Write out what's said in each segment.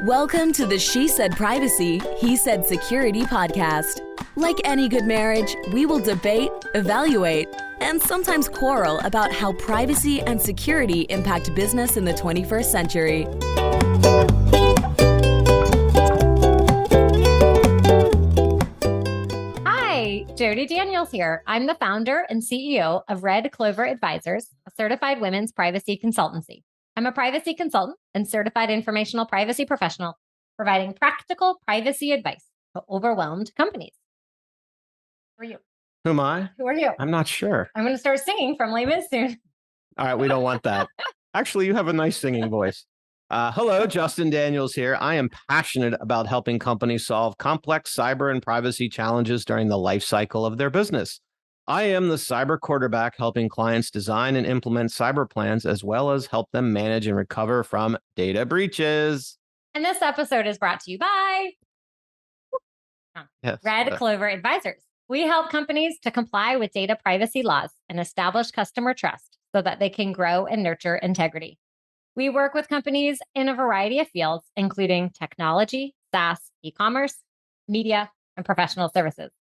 Welcome to the She Said Privacy, He Said Security podcast. Like any good marriage, we will debate, evaluate, and sometimes quarrel about how privacy and security impact business in the 21st century. Hi, Jody Daniels here. I'm the founder and CEO of Clover Advisors, a certified women's privacy consultancy. I'm a privacy consultant and certified informational privacy professional, providing practical privacy advice to overwhelmed companies. Who are you? Who am I? Who are you? I'm not sure. I'm going to start singing from Les Mis soon. All right, we don't want that. Actually, you have a nice singing voice. Hello, Justin Daniels here. I am passionate about helping companies solve complex cyber and privacy challenges during the life cycle of their business. I am the cyber quarterback helping clients design and implement cyber plans, as well as help them manage and recover from data breaches. And this episode is brought to you by Clover Advisors. We help companies to comply with data privacy laws and establish customer trust so that they can grow and nurture integrity. We work with companies in a variety of fields, including technology, SaaS, e-commerce, media, and professional services.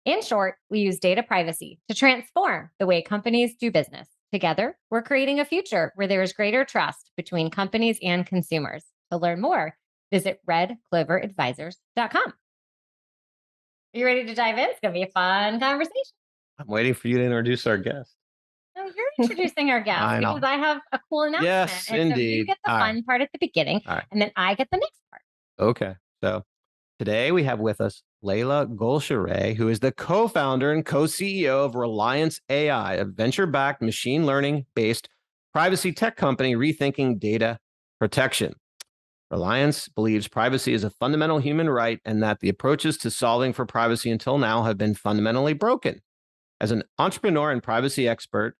In short, we use data privacy to transform the way companies do business. Together, we're creating a future where there is greater trust between companies and consumers. To learn more, visit redcloveradvisors.com. Are you ready to dive in? It's going to be a fun conversation. I'm waiting for you to introduce our guest. No, you're introducing our guest because I have a cool announcement. Yes, and indeed. So you get the fun part at the beginning, and then I get the next part. Okay. So today we have with us Leila Golchehreh, who is the co-founder and co-CEO of Relyance AI, a venture-backed machine learning-based privacy tech company rethinking data protection. Relyance believes privacy is a fundamental human right and that the approaches to solving for privacy until now have been fundamentally broken. As an entrepreneur and privacy expert,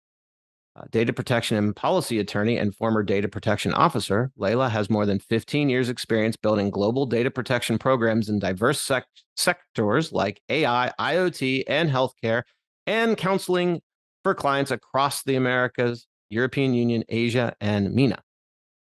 data protection and policy attorney, and former data protection officer, Leila has more than 15 years experience building global data protection programs in diverse sectors like AI, IoT, and healthcare, and counseling for clients across the Americas, European Union, Asia, and MENA.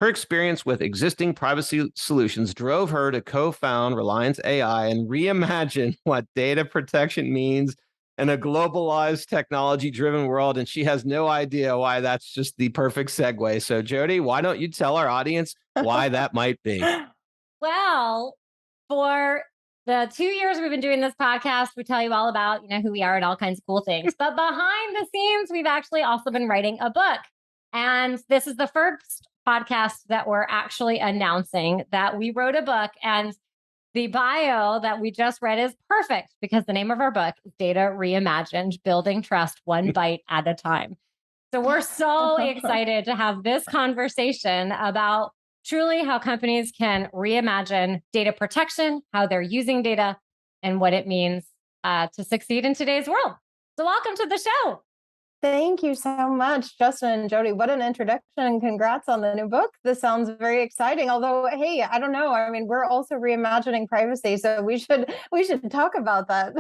Her experience with existing privacy solutions drove her to co-found Relyance AI and reimagine what data protection means in a globalized, technology-driven world, and she has no idea why that's just the perfect segue. So, Jody, why don't you tell our audience why that might be? Well, for the 2 years we've been doing this podcast, we tell you all about, who we are and all kinds of cool things. But behind the scenes, we've actually also been writing a book. And this is the first podcast that we're actually announcing that we wrote a book, and the bio that we just read is perfect because the name of our book is Data Reimagined, Building Trust One Bite at a Time. So we're so excited to have this conversation about truly how companies can reimagine data protection, how they're using data, and what it means to succeed in today's world. So welcome to the show. Thank you so much, Justin and Jody. What an introduction, and congrats on the new book. This sounds very exciting. Although, hey, I don't know. I mean, we're also reimagining privacy, so we should talk about that.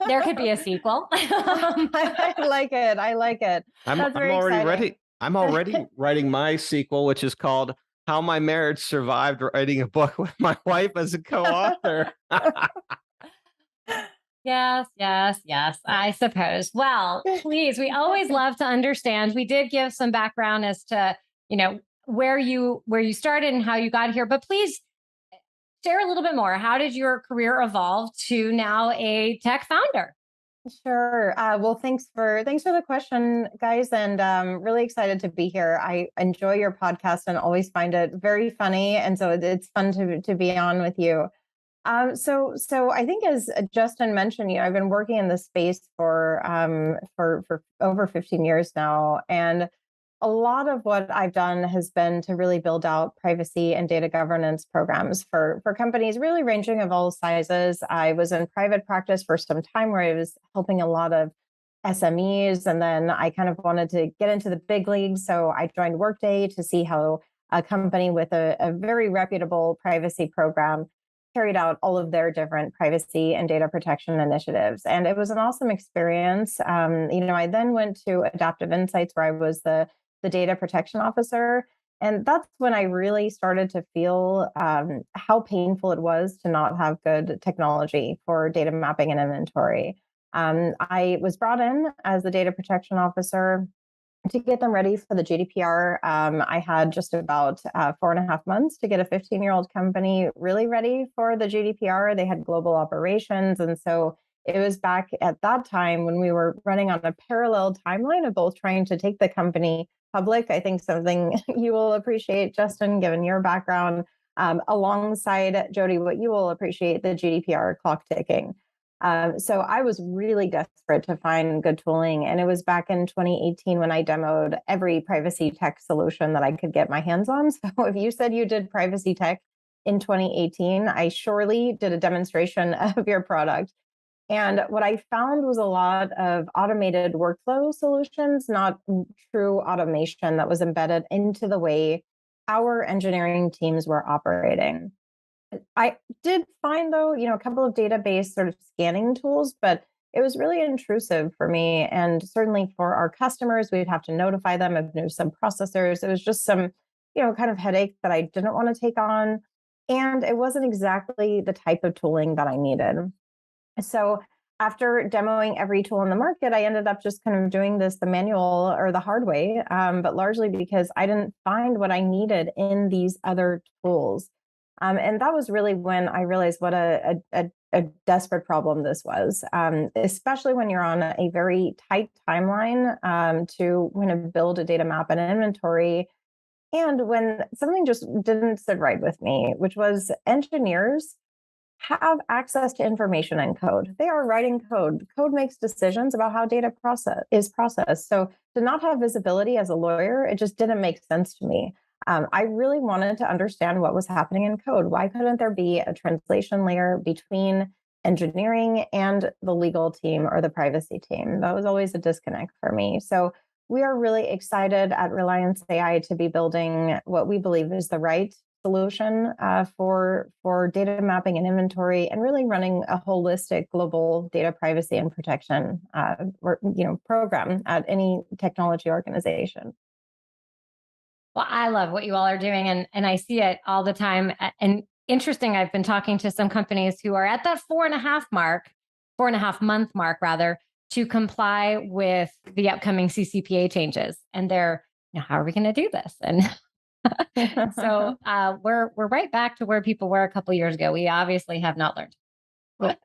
There could be a sequel. I like it. I'm already ready. I'm already writing my sequel, which is called "How My Marriage Survived Writing a Book with My Wife as a Co-author." Yes, I suppose. Well, please, we always love to understand. We did give some background as to, where you started and how you got here, but please share a little bit more. How did your career evolve to now a tech founder? Sure. Well, thanks for the question, guys, and really excited to be here. I enjoy your podcast and always find it very funny, and so it's fun to be on with you. So I think, as Justin mentioned, I've been working in this space for over 15 years now, and a lot of what I've done has been to really build out privacy and data governance programs for companies really ranging of all sizes. I was in private practice for some time where I was helping a lot of SMEs, and then I kind of wanted to get into the big leagues, so I joined Workday to see how a company with a very reputable privacy program carried out all of their different privacy and data protection initiatives. And it was an awesome experience. I then went to Adaptive Insights, where I was the data protection officer. And that's when I really started to feel how painful it was to not have good technology for data mapping and inventory. I was brought in as the data protection officer to get them ready for the GDPR. I had just about 4.5 months to get a 15-year-old company really ready for the GDPR. They had global operations. And so it was back at that time when we were running on a parallel timeline of both trying to take the company public. I think something you will appreciate, Justin, given your background, alongside Jody, what you will appreciate, the GDPR clock ticking. So I was really desperate to find good tooling. And it was back in 2018 when I demoed every privacy tech solution that I could get my hands on. So if you said you did privacy tech in 2018, I surely did a demonstration of your product. And what I found was a lot of automated workflow solutions, not true automation that was embedded into the way our engineering teams were operating. I did find, though, a couple of database sort of scanning tools, but it was really intrusive for me. And certainly for our customers, we'd have to notify them of new sub-processors. It was just some, kind of headache that I didn't want to take on. And it wasn't exactly the type of tooling that I needed. So after demoing every tool in the market, I ended up just kind of doing this the manual or the hard way, but largely because I didn't find what I needed in these other tools. And that was really when I realized what a desperate problem this was, especially when you're on a very tight timeline to kind of build a data map and inventory. And when something just didn't sit right with me, which was engineers have access to information and code. They are writing code. Code makes decisions about how data is processed. So to not have visibility as a lawyer, it just didn't make sense to me. I really wanted to understand what was happening in code. Why couldn't there be a translation layer between engineering and the legal team or the privacy team? That was always a disconnect for me. So we are really excited at Relyance AI to be building what we believe is the right solution for data mapping and inventory, and really running a holistic global data privacy and protection program at any technology organization. Well, I love what you all are doing, and I see it all the time. And interesting, I've been talking to some companies who are at that 4.5 month mark rather, to comply with the upcoming CCPA changes. And they're, how are we going to do this? And so we're right back to where people were a couple of years ago. We obviously have not learned. Well,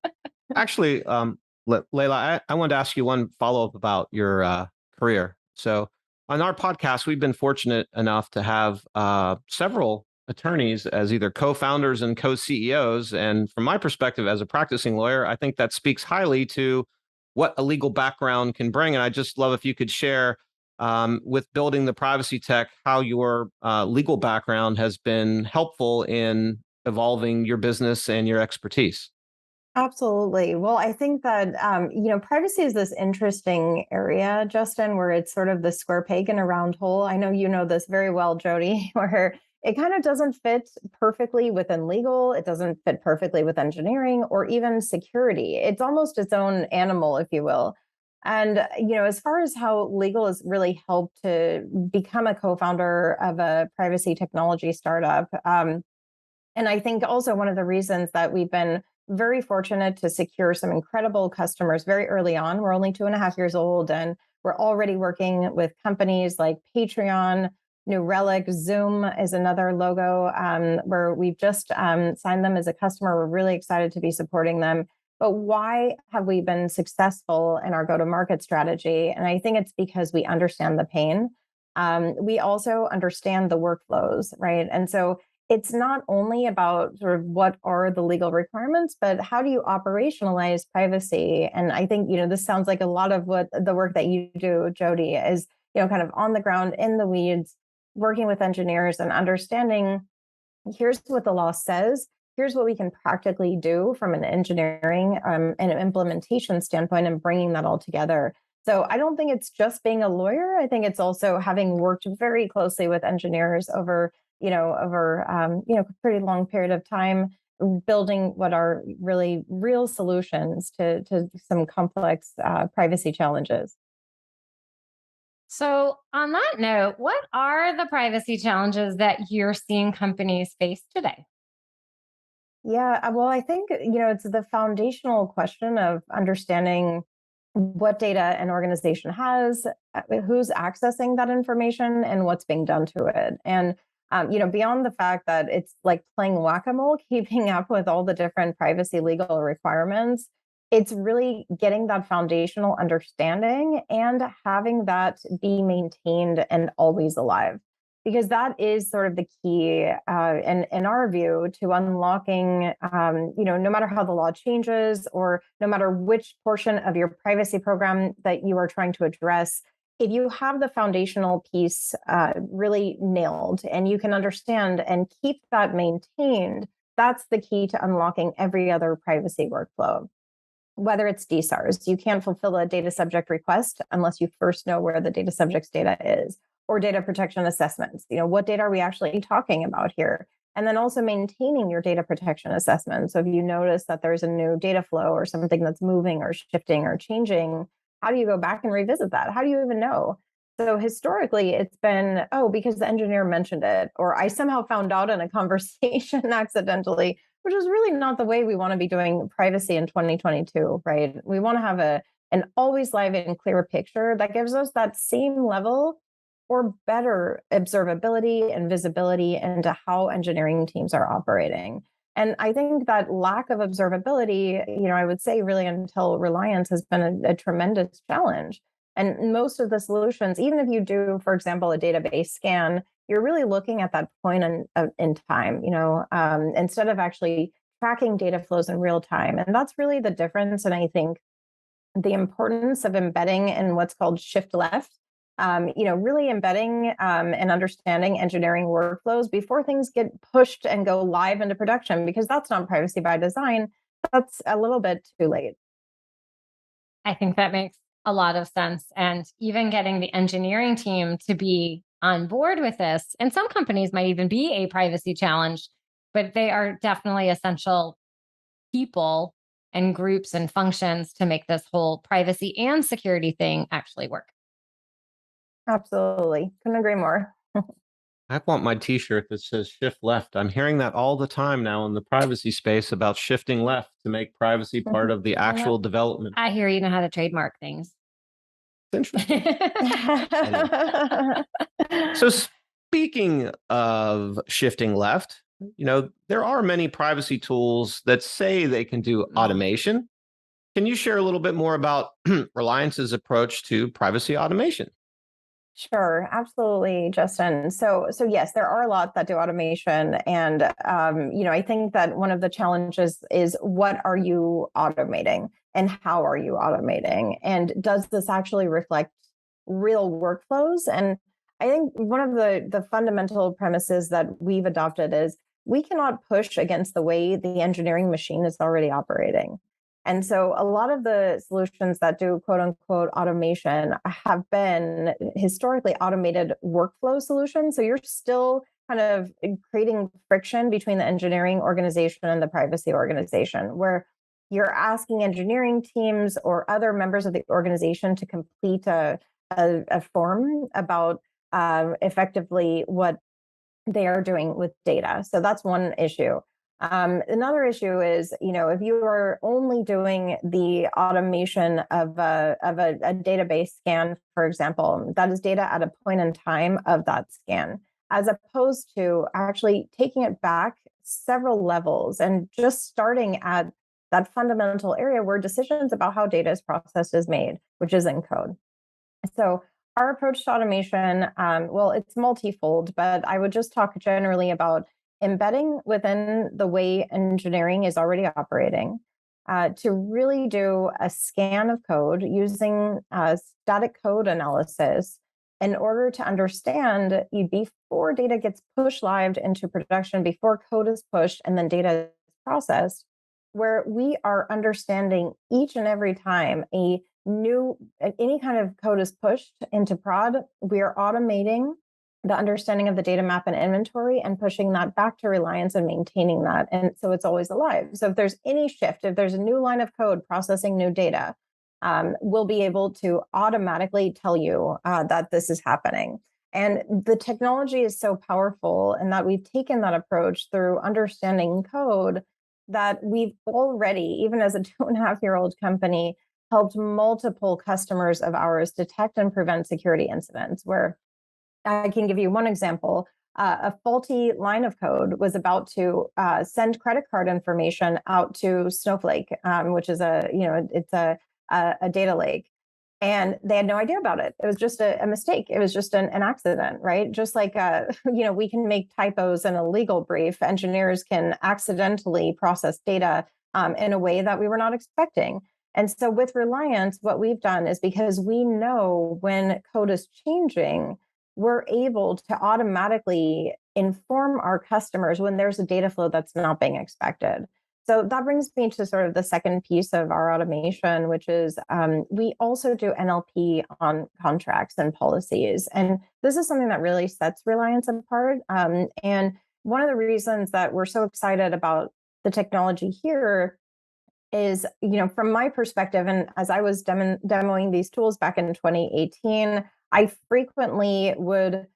actually, Leila, I wanted to ask you one follow-up about your career. So on our podcast, we've been fortunate enough to have several attorneys as either co-founders and co-CEOs. And from my perspective as a practicing lawyer, I think that speaks highly to what a legal background can bring. And I just love if you could share with building the privacy tech, how your legal background has been helpful in evolving your business and your expertise. Absolutely. Well, I think that, privacy is this interesting area, Justin, where it's sort of the square peg in a round hole. I know you know this very well, Jody, where it kind of doesn't fit perfectly within legal. It doesn't fit perfectly with engineering or even security. It's almost its own animal, if you will. And, as far as how legal has really helped to become a co-founder of a privacy technology startup, and I think also one of the reasons that we've been very fortunate to secure some incredible customers very early on. We're only 2.5 years old, and we're already working with companies like Patreon, New Relic, Zoom is another logo where we've just signed them as a customer. We're really excited to be supporting them. But why have we been successful in our go-to-market strategy? And I think it's because we understand the pain. We also understand the workflows, right? And so it's not only about sort of what are the legal requirements, but how do you operationalize privacy? And I think, this sounds like a lot of what the work that you do, Jody, is, kind of on the ground, in the weeds, working with engineers and understanding, here's what the law says, here's what we can practically do from an engineering and implementation standpoint, and bringing that all together. So I don't think it's just being a lawyer. I think it's also having worked very closely with engineers over a pretty long period of time, building what are really real solutions to some complex privacy challenges. So, on that note, what are the privacy challenges that you're seeing companies face today? Yeah, well, I think, it's the foundational question of understanding what data an organization has, who's accessing that information, and what's being done to it. And, beyond the fact that it's like playing whack a mole, keeping up with all the different privacy legal requirements, it's really getting that foundational understanding and having that be maintained and always alive, because that is sort of the key, in our view, to unlocking, no matter how the law changes or no matter which portion of your privacy program that you are trying to address. If you have the foundational piece really nailed and you can understand and keep that maintained, that's the key to unlocking every other privacy workflow. Whether it's DSARs, you can't fulfill a data subject request unless you first know where the data subject's data is, or data protection assessments. What data are we actually talking about here? And then also maintaining your data protection assessment. So if you notice that there's a new data flow or something that's moving or shifting or changing, how do you go back and revisit that? How do you even know? So historically, it's been, oh, because the engineer mentioned it, or I somehow found out in a conversation accidentally, which is really not the way we want to be doing privacy in 2022, right? We want to have an always live and clear picture that gives us that same level or better observability and visibility into how engineering teams are operating. And I think that lack of observability, I would say really until Reliance has been a tremendous challenge. And most of the solutions, even if you do, for example, a database scan, you're really looking at that point in time, instead of actually tracking data flows in real time. And that's really the difference. And I think the importance of embedding in what's called shift left, really embedding and understanding engineering workflows before things get pushed and go live into production, because that's not privacy by design. That's a little bit too late. I think that makes a lot of sense. And even getting the engineering team to be on board with this, and some companies might even be a privacy challenge, but they are definitely essential people and groups and functions to make this whole privacy and security thing actually work. Absolutely. Couldn't agree more. I want my t-shirt that says shift left. I'm hearing that all the time now in the privacy space about shifting left to make privacy part of the actual development. I hear you know how to trademark things. It's interesting. So speaking of shifting left, there are many privacy tools that say they can do automation. Can you share a little bit more about Reliance's approach to privacy automation? Sure, absolutely, Justin. So yes, there are a lot that do automation, and I think that one of the challenges is what are you automating and how are you automating, and does this actually reflect real workflows? And I think one of the fundamental premises that we've adopted is we cannot push against the way the engineering machine is already operating. And so a lot of the solutions that do quote unquote automation have been historically automated workflow solutions. So you're still kind of creating friction between the engineering organization and the privacy organization, where you're asking engineering teams or other members of the organization to complete a form about effectively what they are doing with data. So that's one issue. Another issue is, if you are only doing the automation of a database scan, for example, that is data at a point in time of that scan, as opposed to actually taking it back several levels and just starting at that fundamental area where decisions about how data is processed is made, which is in code. So our approach to automation, well, it's multifold, but I would just talk generally about embedding within the way engineering is already operating, to really do a scan of code using static code analysis in order to understand before data gets pushed live into production, before code is pushed and then data is processed, where we are understanding each and every time any kind of code is pushed into prod, we are automating the understanding of the data map and inventory and pushing that back to Reliance and maintaining that. And so it's always alive. So if there's any shift, if there's a new line of code processing new data, will be able to automatically tell you that this is happening. And the technology is so powerful, and that we've taken that approach through understanding code, that we've already, even as a 2.5-year-old company, helped multiple customers of ours detect and prevent security incidents. Where I can give you one example. A faulty line of code was about to send credit card information out to Snowflake, which is it's a data lake. And they had no idea about it. It was just a mistake. It was just an accident, right? Just like, we can make typos in a legal brief. Engineers can accidentally process data in a way that we were not expecting. And so with Relyance, what we've done is, because we know when code is changing, we're able to automatically inform our customers when there's a data flow that's not being expected. So that brings me to sort of the second piece of our automation, which is we also do NLP on contracts and policies. And this is something that really sets Relyance apart. And one of the reasons that we're so excited about the technology here is, from my perspective, and as I was demoing these tools back in 2018, I frequently would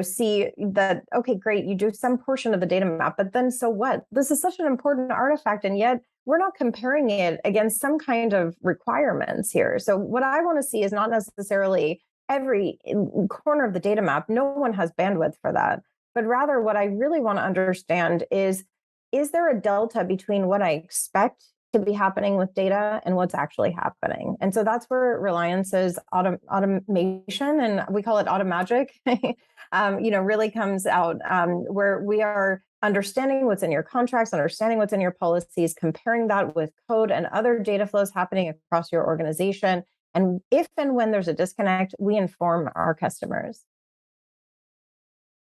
see that, okay, great, you do some portion of the data map, but then so what? This is such an important artifact, and yet we're not comparing it against some kind of requirements here. So what I want to see is not necessarily every corner of the data map. No one has bandwidth for that. But rather, what I really want to understand is there a delta between what I expect to be happening with data and what's actually happening? And so that's where Relyance's automation, and we call it automagic, really comes out, where we are understanding what's in your contracts, understanding what's in your policies, comparing that with code and other data flows happening across your organization. And if and when there's a disconnect, we inform our customers.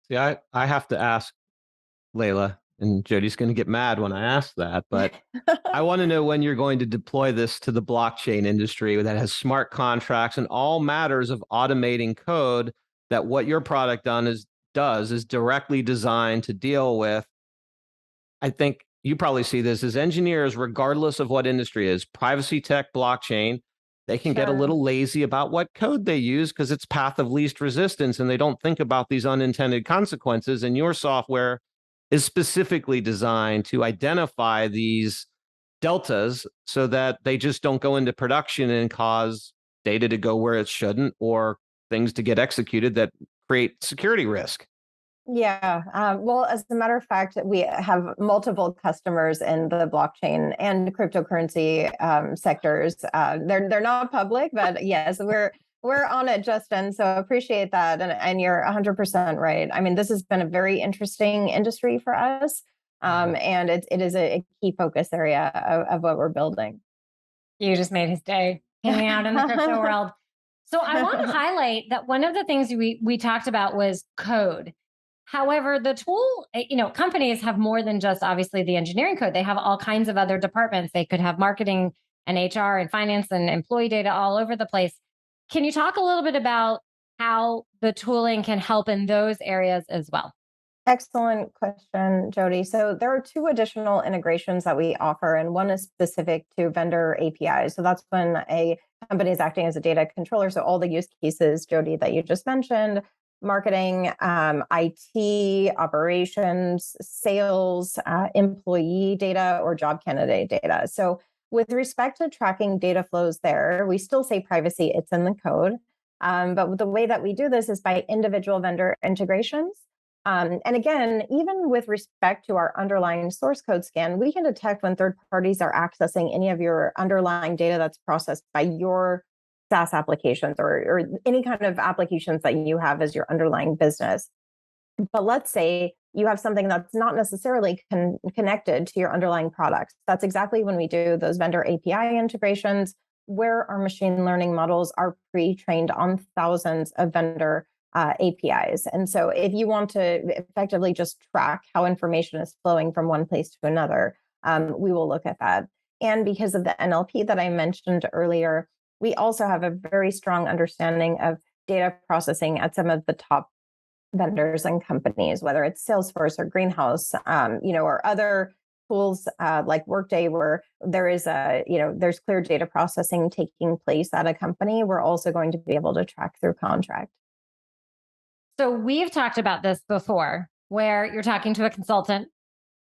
See, I have to ask Leila, and Jody's going to get mad when I ask that, but I want to know when you're going to deploy this to the blockchain industry that has smart contracts and all matters of automating code, that what your product does is directly designed to deal with. I think you probably see this as engineers, regardless of what industry is, privacy tech, blockchain, they can get a little lazy about what code they use because it's path of least resistance, and they don't think about these unintended consequences. And your software is specifically designed to identify these deltas so that they just don't go into production and cause data to go where it shouldn't, or things to get executed that create security risk. Yeah. Well, as a matter of fact, we have multiple customers in the blockchain and cryptocurrency sectors. They're not public, but yes, we're on it, Justin. So appreciate that, and you're 100% right. I mean, this has been a very interesting industry for us, and it is a key focus area of what we're building. You just made his day hanging out in the crypto world. So I want to highlight that one of the things we talked about was code. However, the tool, companies have more than just obviously the engineering code. They have all kinds of other departments. They could have marketing and HR and finance and employee data all over the place. Can you talk a little bit about how the tooling can help in those areas as well? Excellent question, Jody. So there are 2 additional integrations that we offer, and one is specific to vendor APIs. So that's when a company is acting as a data controller. So all the use cases, Jody, that you just mentioned, marketing, IT, operations, sales, employee data, or job candidate data. So with respect to tracking data flows there, we still say privacy, it's in the code. But the way that we do this is by individual vendor integrations. And again, even with respect to our underlying source code scan, we can detect when third parties are accessing any of your underlying data that's processed by your SaaS applications or any kind of applications that you have as your underlying business. But let's say you have something that's not necessarily connected to your underlying products. That's exactly when we do those vendor API integrations, where our machine learning models are pre-trained on thousands of vendor APIs. And so if you want to effectively just track how information is flowing from one place to another, we will look at that. And because of the NLP that I mentioned earlier, we also have a very strong understanding of data processing at some of the top vendors and companies, whether it's Salesforce or Greenhouse, or other tools like Workday, where there is there's clear data processing taking place at a company, we're also going to be able to track through contract. So we've talked about this before, where you're talking to a consultant,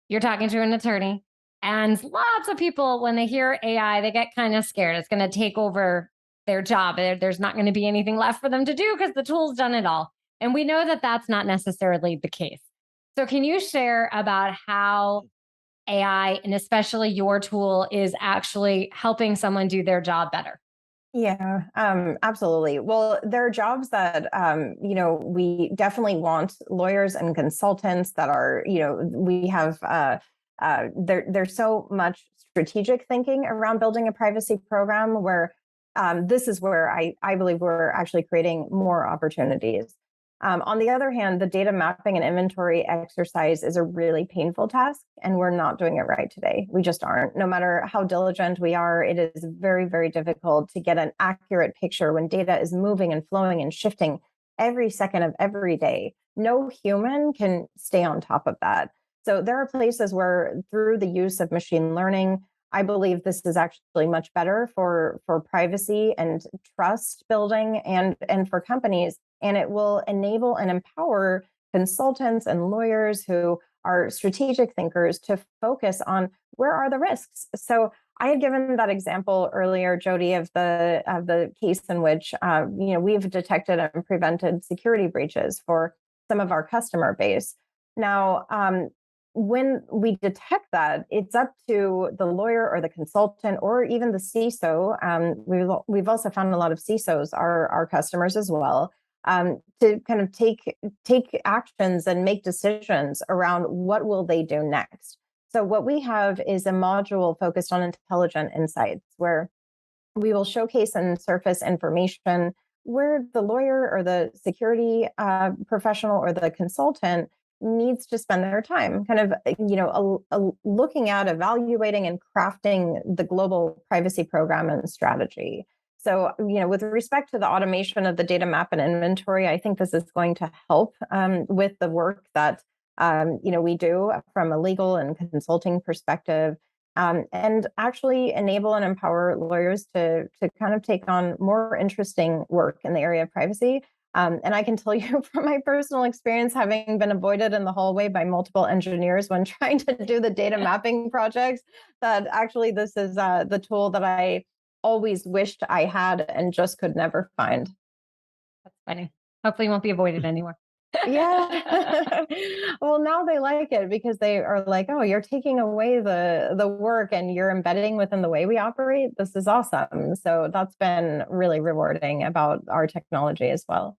you're talking to an attorney, and lots of people, when they hear AI, they get kind of scared. It's going to take over their job. There's not going to be anything left for them to do because the tool's done it all. And we know that that's not necessarily the case. So can you share about how AI, and especially your tool, is actually helping someone do their job better? Yeah, absolutely. Well, there are jobs that, we definitely want lawyers and consultants that are, we have, there's so much strategic thinking around building a privacy program where this is where I believe we're actually creating more opportunities. On the other hand, the data mapping and inventory exercise is a really painful task, and we're not doing it right today. We just aren't. No matter how diligent we are, it is very, very difficult to get an accurate picture when data is moving and flowing and shifting every second of every day. No human can stay on top of that. So there are places where, through the use of machine learning, I believe this is actually much better for privacy and trust building and for companies. And it will enable and empower consultants and lawyers who are strategic thinkers to focus on where are the risks. So I had given that example earlier, Jody, of the case in which we've detected and prevented security breaches for some of our customer base. Now, when we detect that, it's up to the lawyer or the consultant or even the CISO. We've also found a lot of CISOs are our customers as well, to kind of take actions and make decisions around what will they do next. So what we have is a module focused on intelligent insights, where we will showcase and surface information where the lawyer or the security professional or the consultant needs to spend their time kind of, looking at, evaluating, and crafting the global privacy program and strategy. So, with respect to the automation of the data map and inventory, I think this is going to help with the work that, we do from a legal and consulting perspective, and actually enable and empower lawyers to kind of take on more interesting work in the area of privacy. And I can tell you from my personal experience, having been avoided in the hallway by multiple engineers when trying to do the data mapping projects, that actually this is the tool that I always wished I had and just could never find. That's funny. Hopefully you won't be avoided anymore. Yeah. Well, now they like it because they are like, oh, you're taking away the work and you're embedding within the way we operate. This is awesome. So that's been really rewarding about our technology as well.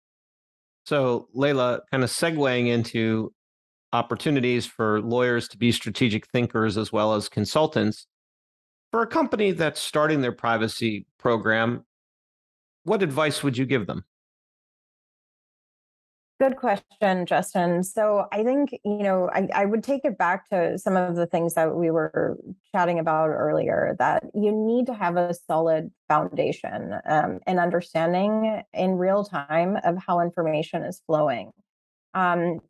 So, Leila, kind of segueing into opportunities for lawyers to be strategic thinkers as well as consultants. For a company that's starting their privacy program, what advice would you give them? Good question, Justin. So I think, I would take it back to some of the things that we were chatting about earlier, that you need to have a solid foundation and understanding in real time of how information is flowing.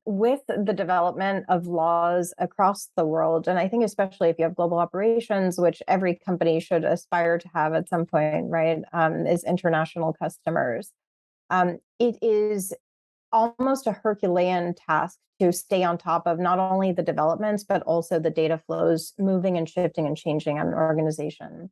With the development of laws across the world, and I think especially if you have global operations, which every company should aspire to have at some point, right, is international customers. It is almost a Herculean task to stay on top of not only the developments, but also the data flows moving and shifting and changing on an organization.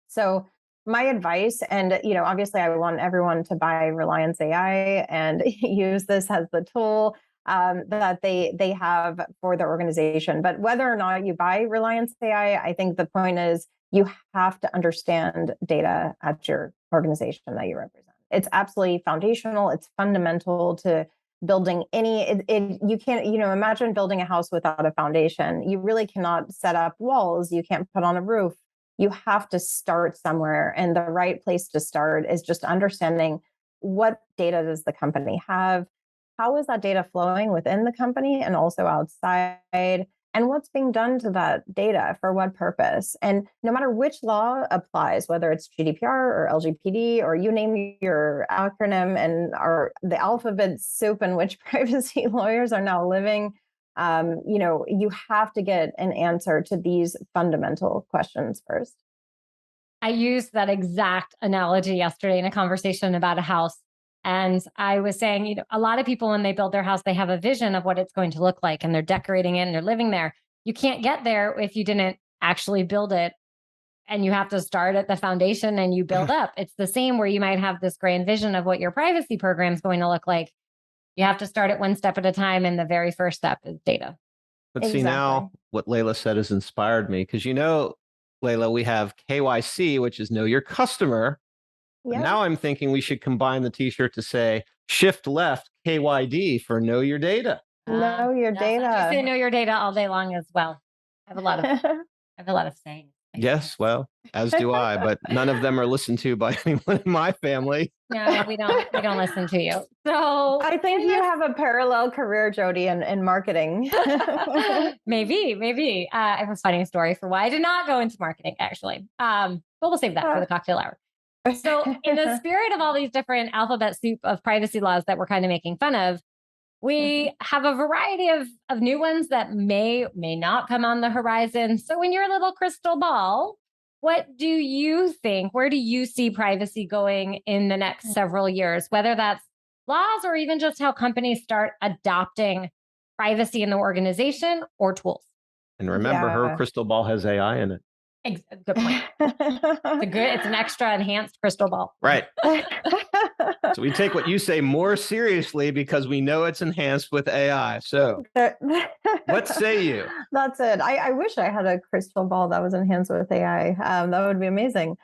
So my advice, and obviously I want everyone to buy Relyance AI and use this as the tool that they have for their organization. But whether or not you buy Relyance AI, I think the point is you have to understand data at your organization that you represent. It's absolutely foundational. It's fundamental to building any, you can't, imagine building a house without a foundation. You really cannot set up walls. You can't put on a roof. You have to start somewhere. And the right place to start is just understanding what data does the company have? How is that data flowing within the company and also outside? And what's being done to that data for what purpose? And no matter which law applies, whether it's GDPR or LGPD or you name your acronym and the alphabet soup in which privacy lawyers are now living, You have to get an answer to these fundamental questions first. I used that exact analogy yesterday in a conversation about a house. And I was saying, a lot of people, when they build their house, they have a vision of what it's going to look like and they're decorating it and they're living there. You can't get there if you didn't actually build it. And you have to start at the foundation and you build up. It's the same where you might have this grand vision of what your privacy program is going to look like. You have to start it one step at a time. And the very first step is data. But see, now what Leila said has inspired me because, Leila, we have KYC, which is know your customer. Yeah. Now I'm thinking we should combine the t-shirt to say shift left KYD for know your data. Know your data. I say know your data all day long as well. I have a lot of sayings. Yes, well, as do I, but none of them are listened to by anyone in my family. No, we don't listen to you. So I think you have a parallel career, Jody, in marketing. Maybe. I have a funny story for why I did not go into marketing, actually. But we'll save that for the cocktail hour. So in the spirit of all these different alphabet soup of privacy laws that we're kind of making fun of, we have a variety of new ones that may not come on the horizon. So in your little crystal ball, what do you think? Where do you see privacy going in the next several years, whether that's laws or even just how companies start adopting privacy in the organization or tools? And remember, her crystal ball has AI in it. Good point. It's an extra enhanced crystal ball. Right. So we take what you say more seriously because we know it's enhanced with AI. So what say you? That's it. I wish I had a crystal ball that was enhanced with AI. That would be amazing.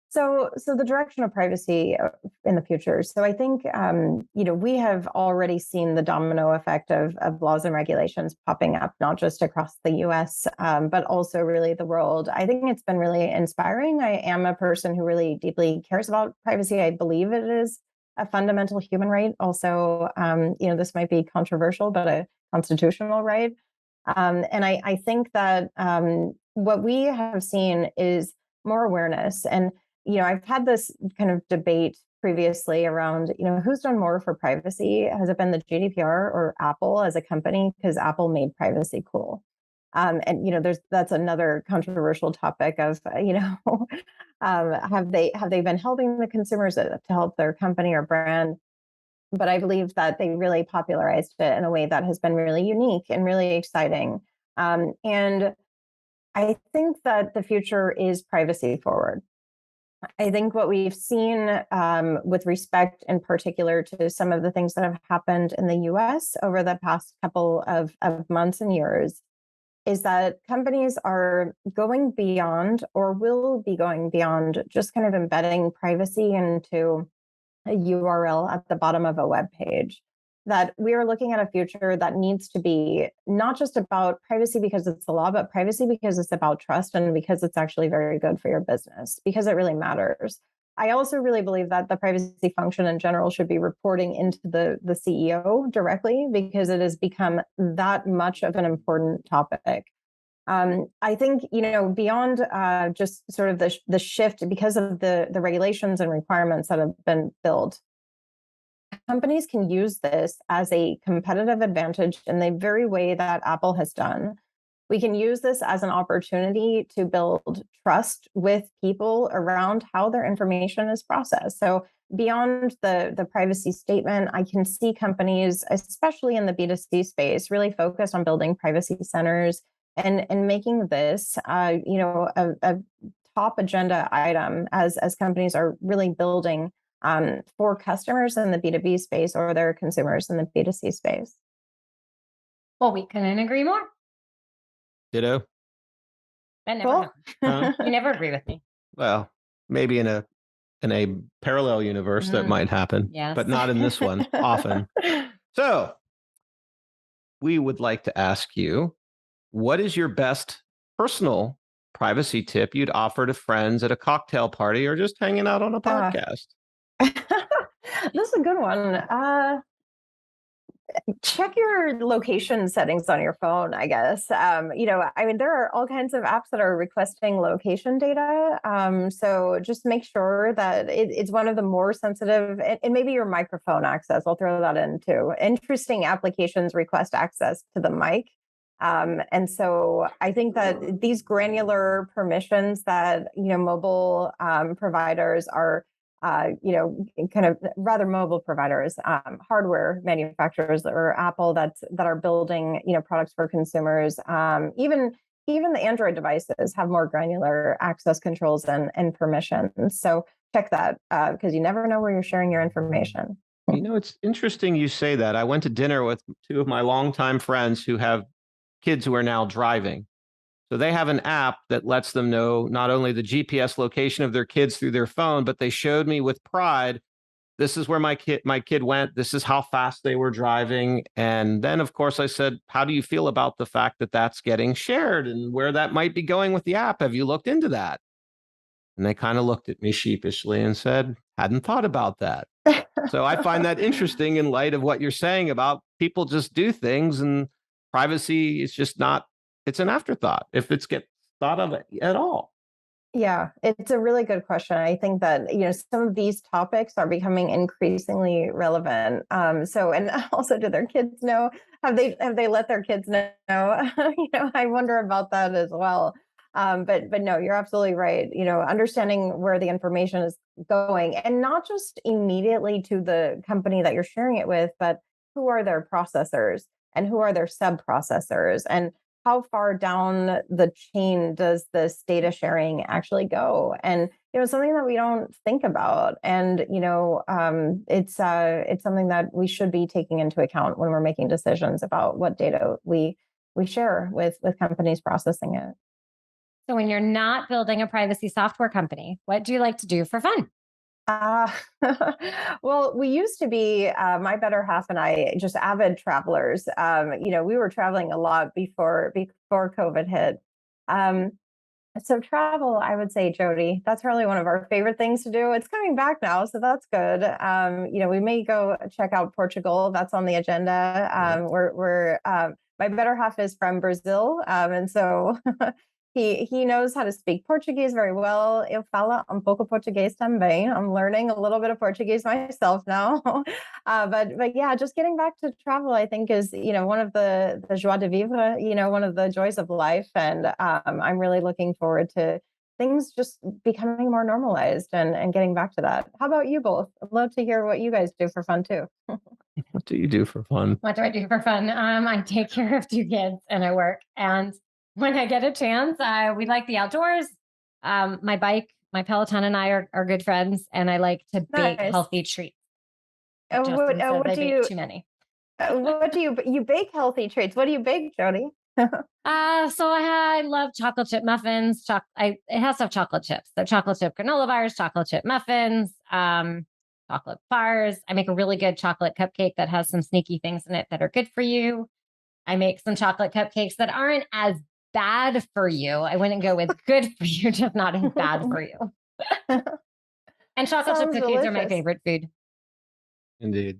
So the direction of privacy in the future. So I think, we have already seen the domino effect of laws and regulations popping up, not just across the US, but also really the world. I think it's been really inspiring. I am a person who really deeply cares about privacy. I believe it is a fundamental human right. Also, this might be controversial, but a constitutional right. And I think that what we have seen is more awareness. And I've had this kind of debate previously around, who's done more for privacy? Has it been the GDPR or Apple as a company? Because Apple made privacy cool. That's another controversial topic of, have they been helping the consumers to help their company or brand? But I believe that they really popularized it in a way that has been really unique and really exciting. And I think that the future is privacy forward. I think what we've seen with respect in particular to some of the things that have happened in the US over the past couple of months and years is that companies are going beyond or will be going beyond just kind of embedding privacy into a URL at the bottom of a web page. That we are looking at a future that needs to be not just about privacy because it's the law, but privacy because it's about trust and because it's actually very good for your business, because it really matters. I also really believe that the privacy function in general should be reporting into the CEO directly because it has become that much of an important topic. I think, beyond just sort of the shift because of the regulations and requirements that have been built, companies can use this as a competitive advantage in the very way that Apple has done. We can use this as an opportunity to build trust with people around how their information is processed. So beyond the privacy statement, I can see companies, especially in the B2C space, really focus on building privacy centers and making this, a top agenda item as companies are really building for customers in the B2B space or their consumers in the B2C space. Well, we couldn't agree more. Ditto. That never happens. You never agree with me. Well, maybe in a parallel universe that might happen, but not in this one often. So we would like to ask you, what is your best personal privacy tip you'd offer to friends at a cocktail party or just hanging out on a podcast? This is a good one. Check your location settings on your phone, I guess. There are all kinds of apps that are requesting location data. So just make sure that it's one of the more sensitive, and maybe your microphone access. I'll throw that in too. Interesting applications request access to the mic. And so I think that these granular permissions that, mobile providers are kind of rather mobile providers, hardware manufacturers or Apple that are building, products for consumers. Even the Android devices have more granular access controls and permissions. So check that because you never know where you're sharing your information. It's interesting you say that. I went to dinner with two of my longtime friends who have kids who are now driving. So they have an app that lets them know not only the GPS location of their kids through their phone, but they showed me with pride, this is where my kid went. This is how fast they were driving. And then, of course, I said, how do you feel about the fact that that's getting shared and where that might be going with the app? Have you looked into that? And they kind of looked at me sheepishly and said, hadn't thought about that. So I find that interesting in light of what you're saying about people just do things and privacy is just not, it's an afterthought if it's get thought of at all. Yeah, it's a really good question. I think that, some of these topics are becoming increasingly relevant. And also, do their kids know? Have they let their kids know? I wonder about that as well. But no, you're absolutely right. Understanding where the information is going and not just immediately to the company that you're sharing it with, but who are their processors and who are their sub processors and how far down the chain does this data sharing actually go? And something that we don't think about, and it's something that we should be taking into account when we're making decisions about what data we share with companies processing it. So when you're not building a privacy software company, what do you like to do for fun? Well, we used to be, my better half and I, just avid travelers. We were traveling a lot before COVID hit. So travel, I would say, Jody, that's really one of our favorite things to do. It's coming back now, so that's good. We may go check out Portugal. That's on the agenda. My better half is from Brazil, and so he knows how to speak Portuguese very well. Eu falo pouco português também. I'm learning a little bit of Portuguese myself now. But yeah, just getting back to travel, I think is, one of the joie de vivre, one of the joys of life. And I'm really looking forward to things just becoming more normalized and getting back to that. How about you both? I'd love to hear what you guys do for fun too. What do you do for fun? What do I do for fun? I take care of 2 kids and I work. And when I get a chance, we like the outdoors. My bike, my Peloton and I are good friends, and I like to bake healthy treats. What do you? Too many. What do you bake healthy treats? What do you bake, Jody? So I love chocolate chip muffins. It has to have chocolate chips. So chocolate chip granola bars, chocolate chip muffins, chocolate bars. I make a really good chocolate cupcake that has some sneaky things in it that are good for you. I make some chocolate cupcakes that aren't as bad for you. I wouldn't go with good for you, just not as bad for you. And chocolate chip cookies delicious. Are my favorite food. Indeed.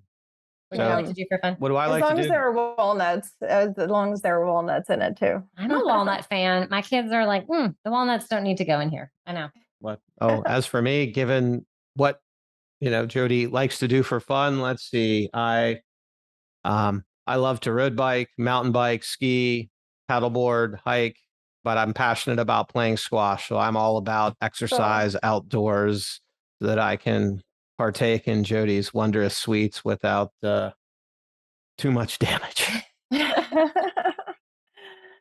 What do you like to do for fun? What do I like to do? As long as there are walnuts, as long as there are walnuts in it too. I'm a walnut fan. My kids are like, the walnuts don't need to go in here. I know. What? Oh, as for me, given what, Jody likes to do for fun, let's see. I love to road bike, mountain bike, ski, paddleboard, hike, but I'm passionate about playing squash. So I'm all about exercise outdoors so that I can partake in Jody's wondrous sweets without too much damage.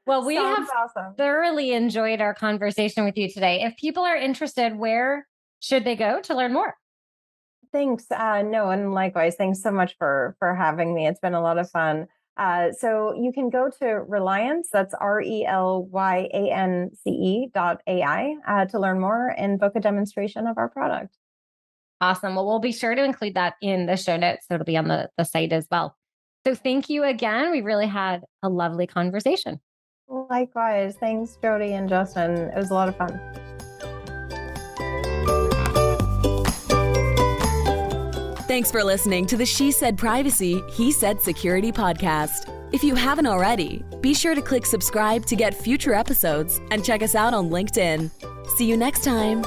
Well, we have thoroughly enjoyed our conversation with you today. If people are interested, where should they go to learn more? Thanks. No, and likewise, thanks so much for having me. It's been a lot of fun. So you can go to Relyance, that's RELYANCE.ai to learn more and book a demonstration of our product. Awesome. Well, we'll be sure to include that in the show notes. So it'll be on the site as well. So thank you again. We really had a lovely conversation. Likewise. Thanks, Jody and Justin. It was a lot of fun. Thanks for listening to the She Said Privacy, He Said Security podcast. If you haven't already, be sure to click subscribe to get future episodes and check us out on LinkedIn. See you next time.